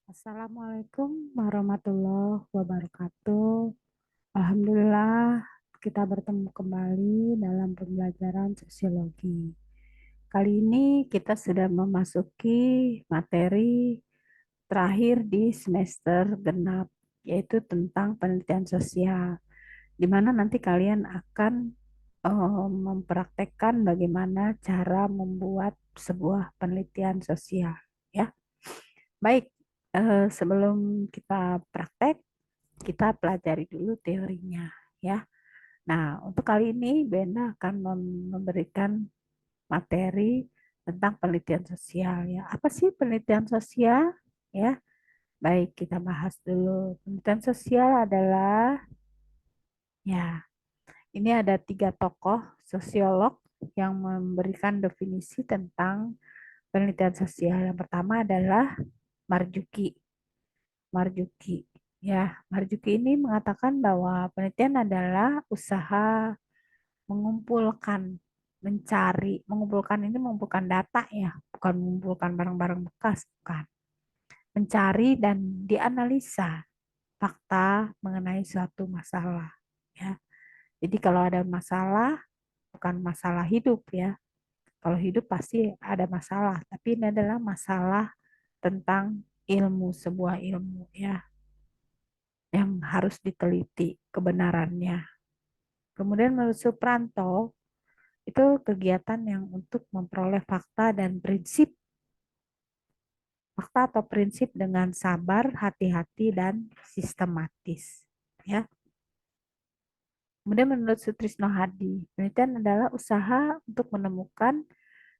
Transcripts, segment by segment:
Assalamualaikum warahmatullahi wabarakatuh. Alhamdulillah, kita bertemu kembali dalam pembelajaran sosiologi. Kali ini kita sudah memasuki materi terakhir di semester genap, yaitu tentang penelitian sosial, di mana nanti kalian akan mempraktekkan bagaimana cara membuat sebuah penelitian sosial, ya. Baik, sebelum kita praktek, kita pelajari dulu teorinya, ya. Nah, untuk kali ini Benda akan memberikan materi tentang penelitian sosial, ya. Apa sih penelitian sosial? Ya, baik, kita bahas dulu. Penelitian sosial adalah, ya, ini ada tiga tokoh sosiolog yang memberikan definisi tentang penelitian sosial. Yang pertama adalah Marzuki. Marzuki. Ya, Marzuki ini mengatakan bahwa penelitian adalah usaha mengumpulkan, mengumpulkan ini mengumpulkan data ya, bukan mengumpulkan barang-barang bekas, bukan. Mencari dan dianalisa fakta mengenai suatu masalah. Ya, jadi kalau ada masalah, bukan masalah hidup ya. Kalau hidup pasti ada masalah, tapi ini adalah masalah tentang ilmu, sebuah ilmu ya, yang harus diteliti kebenarannya. Kemudian menurut Supranto, itu kegiatan yang untuk memperoleh fakta dan prinsip, fakta atau prinsip dengan sabar, hati-hati, dan sistematis. Ya. Kemudian menurut Sutrisno Hadi, penelitian adalah usaha untuk menemukan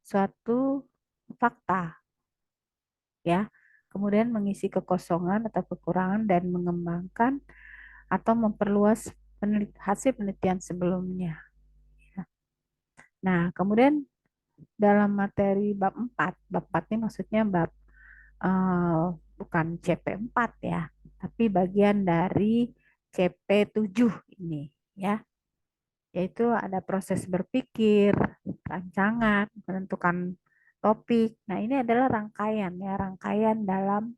suatu fakta, ya. Kemudian mengisi kekosongan atau kekurangan dan mengembangkan atau memperluas hasil penelitian sebelumnya. Nah, kemudian dalam materi bab 4 ini maksudnya bab eh, bukan CP4 ya, tapi bagian dari CP7 ini ya, yaitu ada proses berpikir, rancangan, menentukan topik. Nah, ini adalah rangkaian ya, rangkaian dalam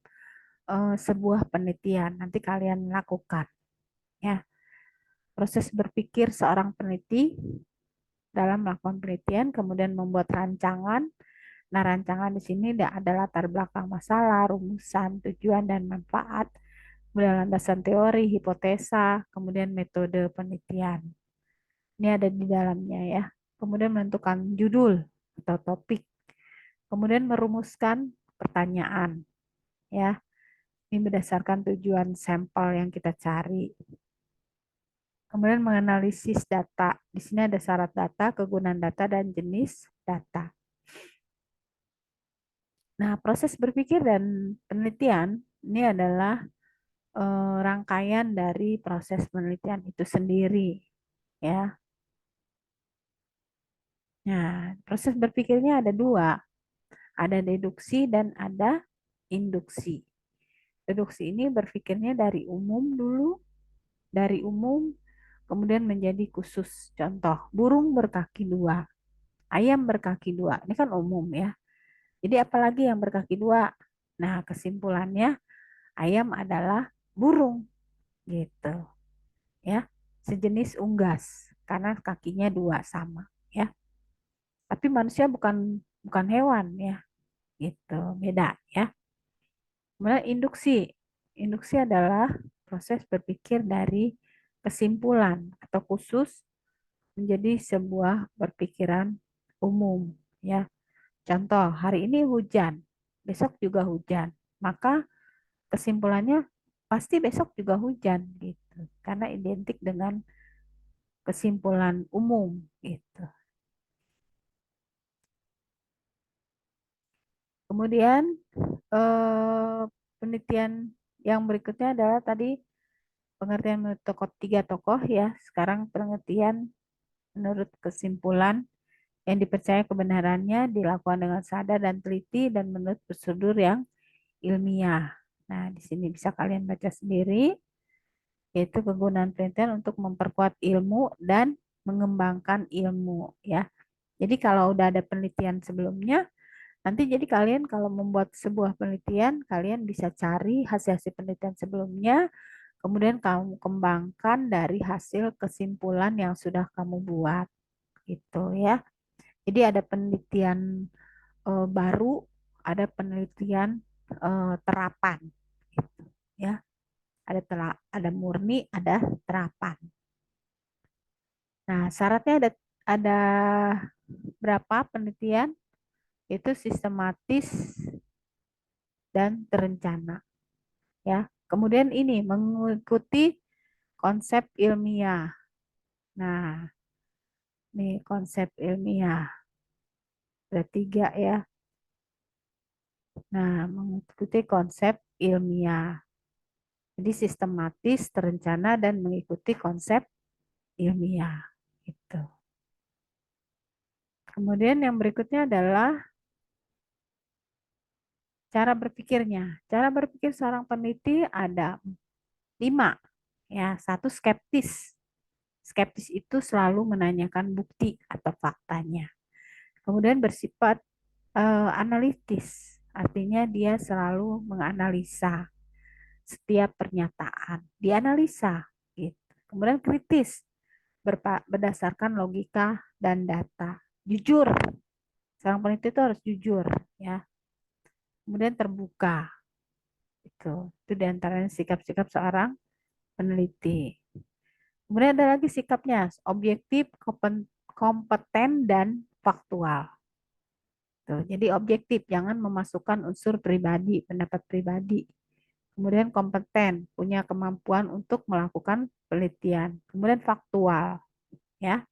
sebuah penelitian. Nanti kalian lakukan ya. Proses berpikir seorang peneliti dalam melakukan penelitian, kemudian membuat rancangan. Nah, rancangan di sini ada latar belakang masalah, rumusan, tujuan, dan manfaat, kemudian landasan teori, hipotesa, kemudian metode penelitian. Ini ada di dalamnya ya. Kemudian menentukan judul atau topik, kemudian merumuskan pertanyaan ya. Ini berdasarkan tujuan sampel yang kita cari. Kemudian menganalisis data. Di sini ada syarat data, kegunaan data, dan jenis data. Nah, proses berpikir dan penelitian ini adalah rangkaian dari proses penelitian itu sendiri, ya. Nah, proses berpikirnya ada dua, ada deduksi dan ada induksi. Deduksi ini berpikirnya dari umum dulu, dari umum kemudian menjadi khusus. Contoh, burung berkaki dua, ayam berkaki dua. Ini kan umum ya. Jadi apalagi yang berkaki dua? Nah, kesimpulannya ayam adalah burung gitu ya. Sejenis unggas karena kakinya dua sama ya. Tapi manusia bukan bukan hewan ya. Gitu, beda ya. Kemudian induksi. Induksi adalah proses berpikir dari kesimpulan atau khusus menjadi sebuah berpikiran umum ya. Contoh, hari ini hujan, besok juga hujan. Maka kesimpulannya pasti besok juga hujan gitu. Karena identik dengan kesimpulan umum gitu. Kemudian penelitian yang berikutnya adalah tadi pengertian menurut tokoh, tiga tokoh ya. Sekarang pengertian menurut kesimpulan yang dipercaya kebenarannya dilakukan dengan sadar dan teliti dan menurut prosedur yang ilmiah. Nah, di sini bisa kalian baca sendiri, yaitu kegunaan penelitian untuk memperkuat ilmu dan mengembangkan ilmu ya. Jadi kalau udah ada penelitian sebelumnya, Nanti jadi kalian kalau membuat sebuah penelitian, kalian bisa cari hasil-hasil penelitian sebelumnya, kemudian kamu kembangkan dari hasil kesimpulan yang sudah kamu buat, gitu ya. Jadi ada penelitian baru, ada penelitian terapan, gitu ya. Ada murni, ada terapan. Nah, syaratnya ada berapa penelitian? Itu sistematis dan terencana ya. Kemudian ini mengikuti konsep ilmiah. Nah, ini konsep ilmiah. Ada tiga ya. Nah, mengikuti konsep ilmiah. Jadi sistematis, terencana, dan mengikuti konsep ilmiah. Gitu. Kemudian yang berikutnya adalah cara berpikirnya. Cara berpikir seorang peneliti ada 5. Ya, satu skeptis. Skeptis itu selalu menanyakan bukti atau faktanya. Kemudian bersifat analitis, artinya dia selalu menganalisa setiap pernyataan, dianalisa gitu. Kemudian kritis, berdasarkan logika dan data. Jujur, seorang peneliti itu harus jujur ya. Kemudian terbuka, itu diantaranya sikap-sikap seorang peneliti. Kemudian ada lagi sikapnya, objektif, kompeten, dan faktual. Tuh, jadi objektif, jangan memasukkan unsur pribadi, pendapat pribadi. Kemudian kompeten, punya kemampuan untuk melakukan penelitian. Kemudian faktual, ya.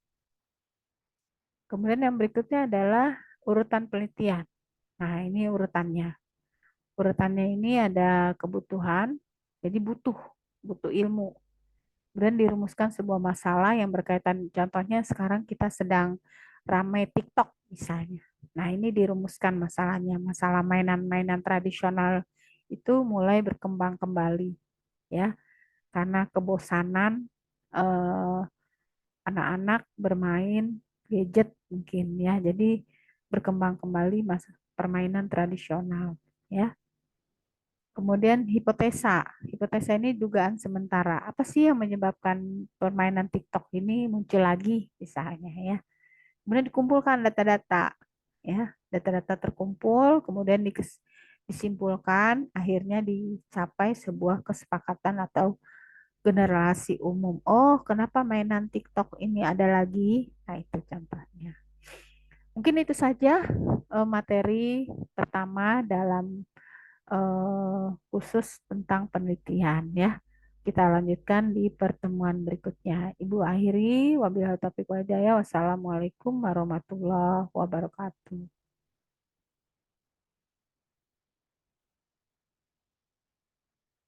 Kemudian yang berikutnya adalah urutan penelitian. Nah, ini urutannya. Urutannya ini ada kebutuhan, jadi butuh, butuh ilmu. Kemudian dirumuskan sebuah masalah yang berkaitan, contohnya sekarang kita sedang ramai TikTok misalnya. Nah, ini dirumuskan masalahnya, masalah mainan-mainan tradisional itu mulai berkembang kembali ya, karena kebosanan eh, anak-anak bermain gadget mungkin ya. Jadi berkembang kembali masa permainan tradisional ya. Kemudian hipotesa. Hipotesa ini dugaan sementara. Apa sih yang menyebabkan permainan TikTok ini muncul lagi misalnya ya. Kemudian dikumpulkan data-data ya. Data-data terkumpul kemudian disimpulkan akhirnya dicapai sebuah kesepakatan atau generasi umum. Oh, kenapa mainan TikTok ini ada lagi? Nah, itu contohnya. Mungkin itu saja materi pertama dalam khusus tentang penelitian ya. Kita lanjutkan di pertemuan berikutnya. Ibu akhiri, wabillahi taufiq wal hidayah. Wassalamualaikum warahmatullahi wabarakatuh.